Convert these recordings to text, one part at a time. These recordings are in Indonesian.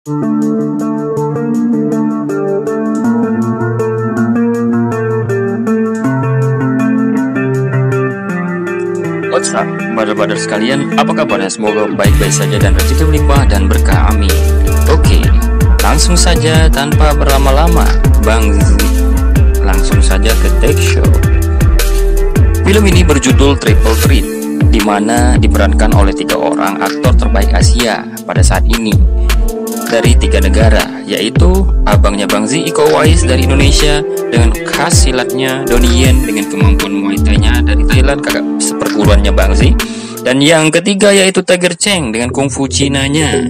What's up, brother-brother sekalian, apa kabarnya? Semoga baik-baik saja dan rezeki melimpah dan berkah, amin. Oke, langsung saja tanpa berlama-lama, Bang Zizi, langsung saja ke Take Show. Film ini berjudul Triple Threat, di mana diperankan oleh 3 orang aktor terbaik Asia pada saat ini dari 3 negara, yaitu abangnya Bang Zi, Iko Uwais dari Indonesia dengan khas silatnya, Donnie Yen dengan kemampuan Muay Thai-nya dari Thailand, kakak seperguruannya Bang Zi, dan yang ketiga yaitu Tiger Cheng dengan kungfu Cina-nya.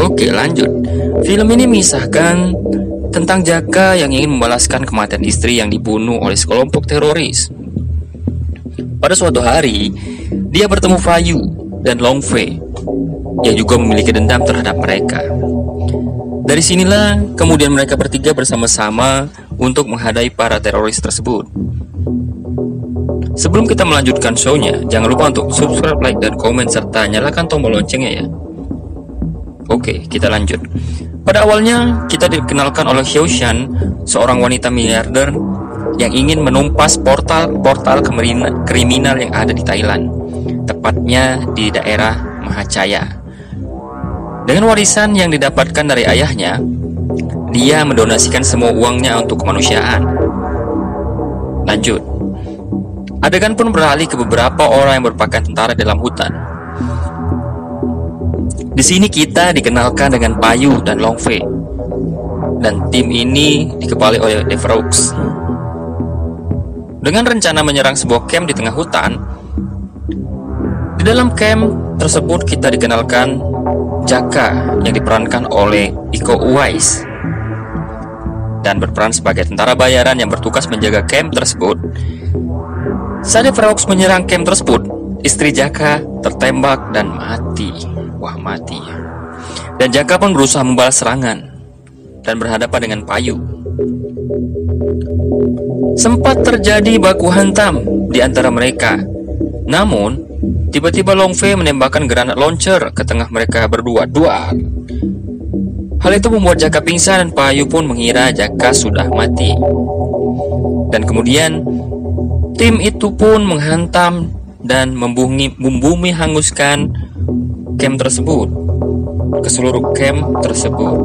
Oke, lanjut. Film ini mengisahkan tentang Jaka yang ingin membalaskan kematian istri yang dibunuh oleh sekelompok teroris. Pada suatu hari, dia bertemu Fayu dan Long Fei yang juga memiliki dendam terhadap mereka. Dari sinilah kemudian mereka bertiga bersama-sama untuk menghadapi para teroris tersebut. Sebelum kita melanjutkan show-nya, jangan lupa untuk subscribe, like, dan komen serta nyalakan tombol loncengnya ya. Oke, kita lanjut. Pada awalnya kita dikenalkan oleh Xiao Shan, seorang wanita miliarder yang ingin menumpas portal kriminal yang ada di Thailand, tepatnya di daerah Mahachaya. Dengan warisan yang didapatkan dari ayahnya, dia mendonasikan semua uangnya untuk kemanusiaan. Lanjut. Adegan pun beralih ke beberapa orang yang berpakaian tentara dalam hutan. Di sini kita dikenalkan dengan Payu dan Long Fei, dan tim ini dikepalai oleh Deveroux. Dengan rencana menyerang sebuah camp di tengah hutan, di dalam camp tersebut kita dikenalkan Jaka yang diperankan oleh Iko Uwais dan berperan sebagai tentara bayaran yang bertugas menjaga camp tersebut. Saat Deveroux menyerang camp tersebut, istri Jaka tertembak dan mati. Wah, mati. Dan Jaka pun berusaha membalas serangan dan berhadapan dengan Payu. Sempat terjadi baku hantam di antara mereka. Namun, tiba-tiba Long Fei menembakkan granat launcher ke tengah mereka berdua. Hal itu membuat Jaka pingsan dan Payu pun mengira Jaka sudah mati. Dan kemudian tim itu pun menghantam dan membumi hanguskan camp tersebut, ke seluruh camp tersebut.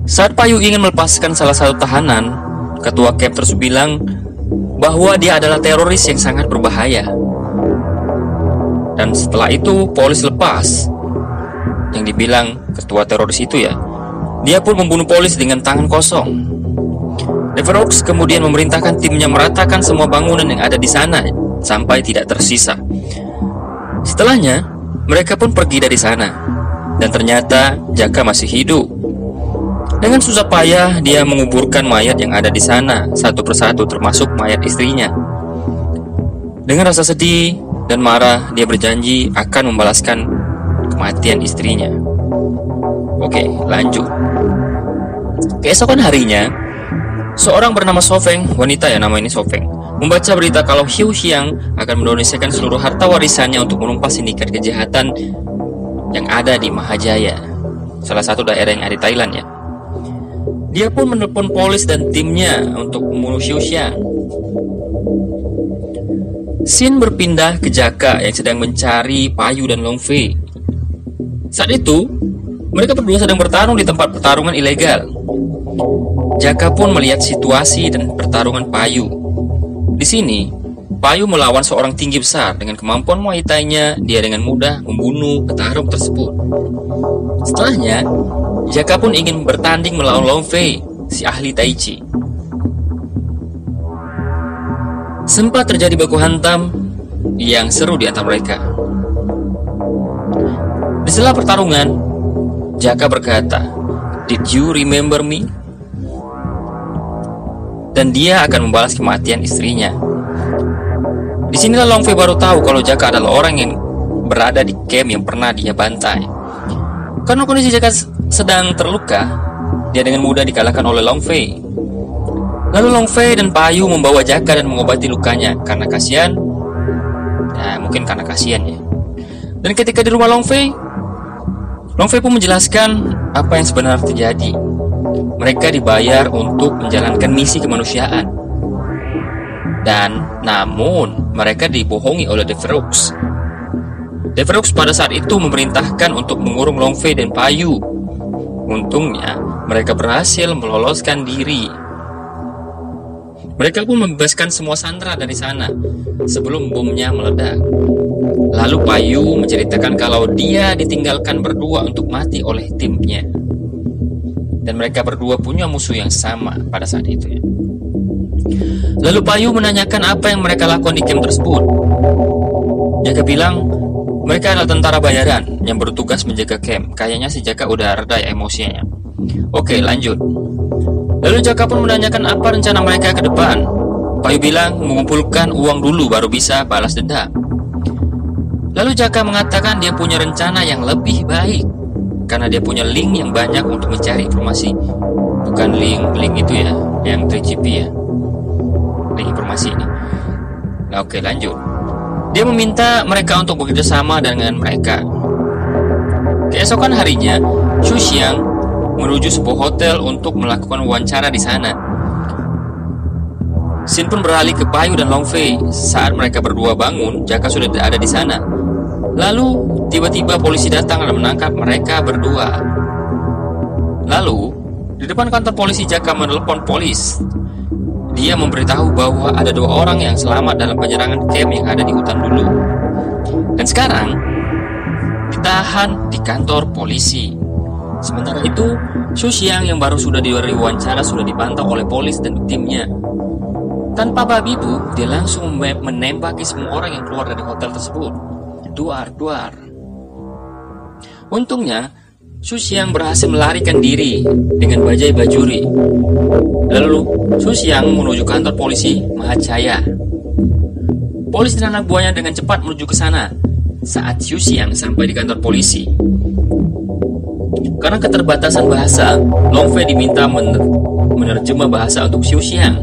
Saat Payu ingin melepaskan salah satu tahanan, ketua camp tersebut bilang bahwa dia adalah teroris yang sangat berbahaya. Dan setelah itu polis lepas, yang dibilang ketua teroris itu ya, dia pun membunuh polis dengan tangan kosong. Deveroux kemudian memerintahkan timnya meratakan semua bangunan yang ada di sana sampai tidak tersisa. Setelahnya, mereka pun pergi dari sana, dan ternyata Jaka masih hidup. Dengan susah payah, dia menguburkan mayat yang ada di sana satu persatu, termasuk mayat istrinya. Dengan rasa sedih dan marah, dia berjanji akan membalaskan kematian istrinya. Oke, lanjut. Keesokan harinya, seorang bernama Sofeng, wanita ya nama ini Sofeng, membaca berita kalau Xiu Xiang akan mendonasikan seluruh harta warisannya untuk menumpas sindikat kejahatan yang ada di Mahajaya, salah satu daerah yang ada di Thailand ya. Dia pun menelpon polis dan timnya untuk membunuh Xiu Xiang. Scene berpindah ke Jaka yang sedang mencari Payu dan Long Fei. Saat itu, mereka berdua sedang bertarung di tempat pertarungan ilegal. Jaka pun melihat situasi dan pertarungan Payu. Di sini, Payu melawan seorang tinggi besar dengan kemampuan Muay Thai-nya. Dia dengan mudah membunuh petarung tersebut. Setelahnya, Jaka pun ingin bertanding melawan Long Fei, si ahli Tai Chi. Sempat terjadi baku hantam yang seru di antara mereka. Di sela pertarungan, Jaka berkata, "Did you remember me?" Dan dia akan membalas kematian istrinya. Disinilah Long Fei baru tahu kalau Jaka adalah orang yang berada di camp yang pernah dia bantai. Karena kondisi Jaka sedang terluka, dia dengan mudah dikalahkan oleh Long Fei. Lalu Long Fei dan Payu membawa Jaka dan mengobati lukanya karena kasihan. Ya, mungkin karena kasihan ya. Dan ketika di rumah Long Fei pun menjelaskan apa yang sebenarnya terjadi. Mereka dibayar untuk menjalankan misi kemanusiaan. Dan namun mereka dibohongi oleh Devereaux. Devereaux pada saat itu memerintahkan untuk mengurung Long Fei dan Payu. Untungnya mereka berhasil meloloskan diri. Mereka pun membebaskan semua sandera dari sana sebelum bomnya meledak. Lalu Payu menceritakan kalau dia ditinggalkan berdua untuk mati oleh timnya. Dan mereka berdua punya musuh yang sama pada saat itu ya. Lalu Payu menanyakan apa yang mereka lakukan di camp tersebut. Jaka bilang mereka adalah tentara bayaran yang bertugas menjaga camp. Kayaknya si Jaka udah reda ya emosinya. Oke, lanjut. Lalu Jaka pun menanyakan apa rencana mereka ke depan. Payu bilang mengumpulkan uang dulu baru bisa balas dendam. Lalu Jaka mengatakan dia punya rencana yang lebih baik karena dia punya link yang banyak untuk mencari informasi. Bukan link itu ya, yang 3GP ya, link informasi ini. Nah, oke, lanjut. Dia meminta mereka untuk bekerja sama dengan mereka. Keesokan harinya, Xu Xiang menuju sebuah hotel untuk melakukan wawancara di sana. Sin pun beralih ke Payu dan Long Fei. Saat mereka berdua bangun, Jaka sudah ada di sana. Lalu tiba-tiba polisi datang dan menangkap mereka berdua. Lalu di depan kantor polisi, Jaka menelepon polis. Dia memberitahu bahwa ada 2 orang yang selamat dalam penyerangan camp yang ada di hutan dulu. Dan sekarang ditahan di kantor polisi. Sementara itu, Xu Xiang yang baru sudah diwawancara sudah dipantau oleh polis dan timnya. Tanpa babi bu, dia langsung menembaki semua orang yang keluar dari hotel tersebut. Duar. Untungnya, Xu Xiang berhasil melarikan diri dengan bajai bajuri. Lalu, Xu Xiang menuju kantor polisi Mahacaya. Polis dan anak buahnya dengan cepat menuju ke sana. Saat Xu Xiang sampai di kantor polisi, karena keterbatasan bahasa, Long Fei diminta menerjemah bahasa untuk Xu Xiang.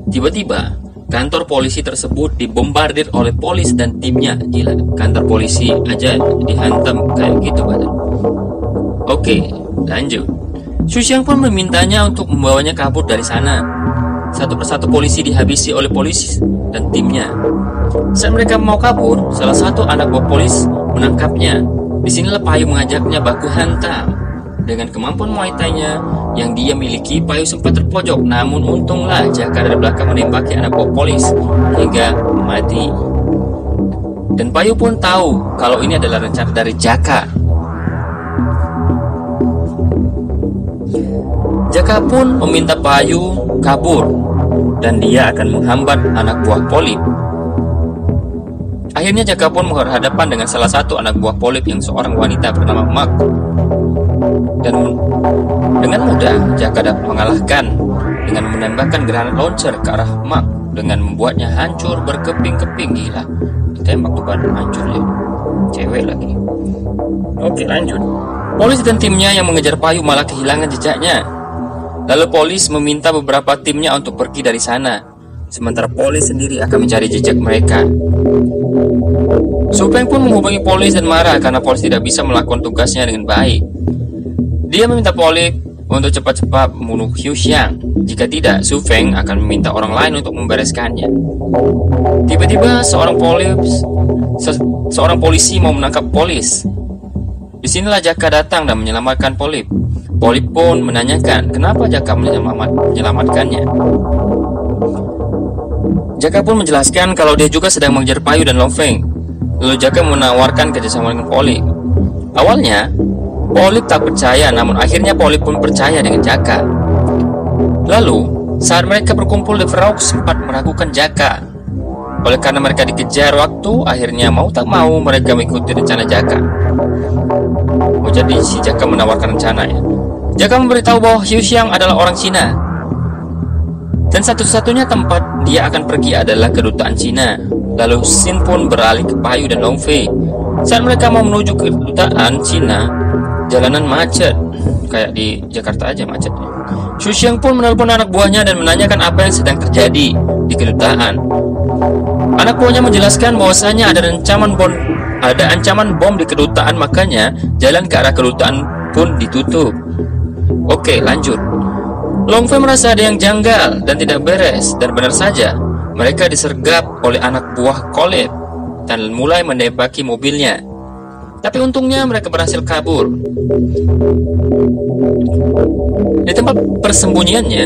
Tiba-tiba, kantor polisi tersebut dibombardir oleh polis dan timnya. Gila, kantor polisi aja dihantam kayak gitu badan. Oke, lanjut. Xu Xiang pun memintanya untuk membawanya kabur dari sana. Satu persatu polisi dihabisi oleh polisi dan timnya. Saat mereka mau kabur, salah satu anak buah polis menangkapnya. Disinilah Payu mengajaknya baku hantam. Dengan kemampuan Muay Thai-nya yang dia miliki, Payu sempat terpojok. Namun untunglah Jaka dari belakang menembaki anak buah polis hingga mati. Dan Payu pun tahu kalau ini adalah rencana dari Jaka. Jaka pun meminta Payu kabur dan dia akan menghambat anak buah polip. Akhirnya Jaka pun berhadapan dengan salah satu anak buah polip yang seorang wanita bernama Mark. Dan dengan mudah Jaka dapat mengalahkan dengan menembakkan granat launcher ke arah Mark dengan membuatnya hancur berkeping-keping. Gila, ditembak tuh badan hancur ya, cewek lagi. Oke, lanjut. Polis dan timnya yang mengejar Payu malah kehilangan jejaknya. Lalu polis meminta beberapa timnya untuk pergi dari sana, sementara polis sendiri akan mencari jejak mereka. Su Peng pun menghubungi polis dan marah karena polis tidak bisa melakukan tugasnya dengan baik. Dia meminta polis untuk cepat-cepat membunuh Xu Xiang. Jika tidak, Su Feng akan meminta orang lain untuk membereskannya. Tiba-tiba seorang polisi mau menangkap polis. Disinilah Jaka datang dan menyelamatkan polip. Polip pun menanyakan kenapa Jaka menyelamatkannya. Jaka pun menjelaskan kalau dia juga sedang mengejar Payu dan Long Feng. Lalu Jaka menawarkan kerjasama dengan Polip. Awalnya Polip tak percaya, namun akhirnya Polip pun percaya dengan Jaka. Lalu saat mereka berkumpul, Devereaux sempat meragukan Jaka. Oleh karena mereka dikejar waktu, akhirnya mau tak mau mereka mengikuti rencana Jaka. Oh, jadi si Jaka menawarkan rencana ya. Jaka memberitahu bahwa Xu Xiang adalah orang Cina, dan satu-satunya tempat dia akan pergi adalah kedutaan Cina. Lalu Sin pun beralih ke Payu dan Long Fei. Saat mereka mau menuju ke kedutaan Cina, jalanan macet, kayak di Jakarta aja macetnya. Xu Xiang pun menelpon anak buahnya dan menanyakan apa yang sedang terjadi di kedutaan. Anak buahnya menjelaskan bahwasanya ada ada ancaman bom di kedutaan, makanya jalan ke arah kedutaan pun ditutup. Oke, lanjut. Long Fei merasa ada yang janggal dan tidak beres, dan benar saja, mereka disergap oleh anak buah Caleb dan mulai menembaki mobilnya. Tapi untungnya mereka berhasil kabur. Di tempat persembunyiannya,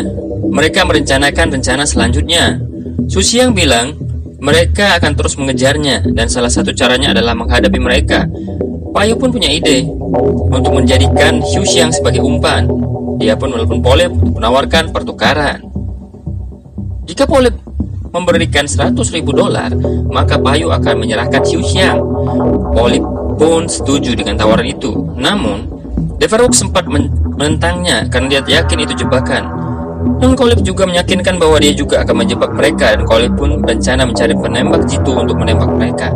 mereka merencanakan rencana selanjutnya. Su Xiang bilang mereka akan terus mengejarnya, dan salah satu caranya adalah menghadapi mereka. Payu pun punya ide untuk menjadikan Xu Xiang sebagai umpan. Dia pun menelpon Polip untuk menawarkan pertukaran. Jika Polip memberikan $100.000, maka Payu akan menyerahkan Xu Xiang. Polip pun setuju dengan tawaran itu. Namun, Devereaux sempat menentangnya karena dia yakin itu jebakan. Dan Caleb juga meyakinkan bahwa dia juga akan menjebak mereka, dan Caleb pun berencana mencari penembak jitu untuk menembak mereka.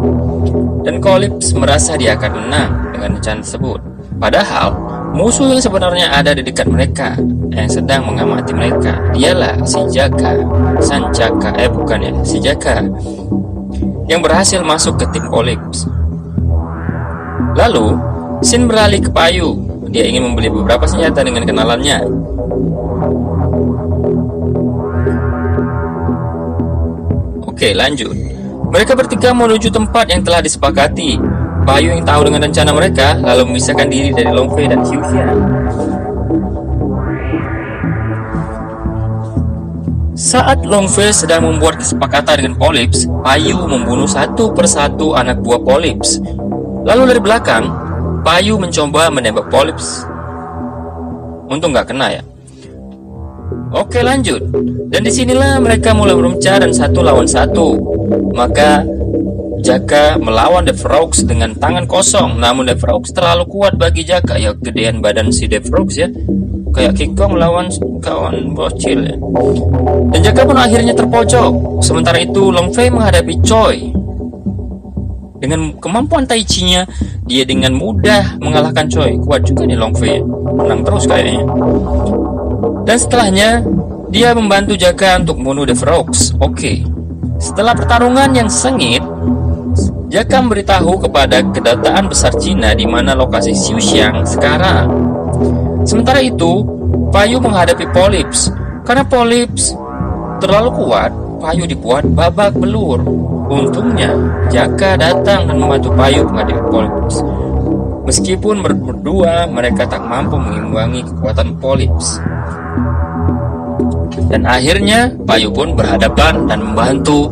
Dan Caleb merasa dia akan menang dengan rencana tersebut. Padahal, musuh yang sebenarnya ada di dekat mereka, yang sedang mengamati mereka, dialah si Jaka, si Jaka, yang berhasil masuk ke tim Caleb. Lalu, Shin beralih ke Payu. Dia ingin membeli beberapa senjata dengan kenalannya. Oke, lanjut. Mereka bertiga menuju tempat yang telah disepakati. Payu yang tahu dengan rencana mereka lalu memisahkan diri dari Long Fei dan Xu Xiang. Saat Long Fei sedang membuat kesepakatan dengan Polyps, Payu membunuh satu persatu anak buah Polyps. Lalu dari belakang, Payu mencoba menembak Polyps. Untung nggak kena ya. Oke, lanjut. Dan disinilah mereka mulai bermecah dan 1 lawan 1. Maka Jaka melawan Devereaux dengan tangan kosong. Namun Devereaux terlalu kuat bagi Jaka. Ya, gedean badan si Devereaux ya, kayak King Kong melawan kawan bocil ya. Dan Jaka pun akhirnya terpojok. Sementara itu Long Fei menghadapi Choi. Dengan kemampuan Tai Chi-nya, dia dengan mudah mengalahkan Choi. Kuat juga nih Long Fei, menang terus kayaknya. Dan setelahnya, dia membantu Jaka untuk membunuh Devereaux. Oke. Setelah pertarungan yang sengit, Jaka memberitahu kepada kedutaan besar Cina di mana lokasi Xu Xiang sekarang. Sementara itu, Payu menghadapi Polyps. Karena Polyps terlalu kuat, Payu dibuat babak belur. Untungnya, Jaka datang dan membantu Payu menghadapi Polyps. Meskipun berdua, mereka tak mampu mengimbangi kekuatan Polyps. Dan akhirnya Payu pun berhadapan dan membantu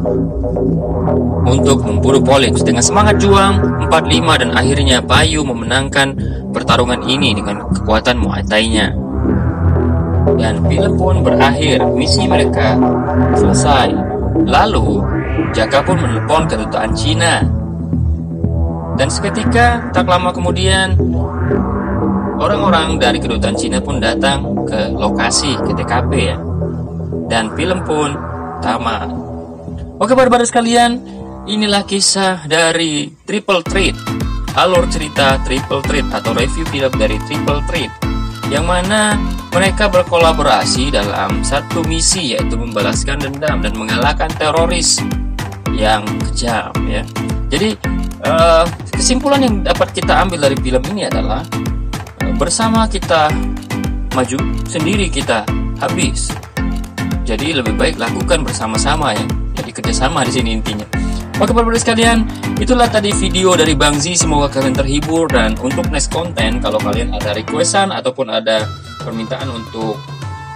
untuk membunuh Polyps. Dengan semangat juang 4-5, dan akhirnya Payu memenangkan pertarungan ini dengan kekuatan Muay Thai-nya. Dan film pun berakhir, misi mereka selesai. Lalu Jaka pun menelepon kedutaan Cina. Dan seketika tak lama kemudian, orang-orang dari kedutaan Cina pun datang ke lokasi, ke TKP ya. Dan film pun tamat. Oke barbar sekalian, inilah kisah dari Triple Threat, alur cerita Triple Threat atau review film dari Triple Threat, yang mana mereka berkolaborasi dalam satu misi, yaitu membalaskan dendam dan mengalahkan teroris yang kejam ya. Jadi kesimpulan yang dapat kita ambil dari film ini adalah bersama kita maju, sendiri kita habis. Jadi lebih baik lakukan bersama-sama ya. Jadi kerjasama di sini intinya. Oke para sekalian, itulah tadi video dari Bang Zi. Semoga kalian terhibur, dan untuk next konten, kalau kalian ada requestan ataupun ada permintaan untuk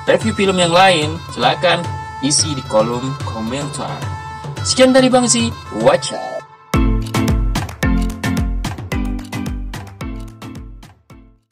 review film yang lain, silahkan isi di kolom komentar. Sekian dari Bang Zi, watch out.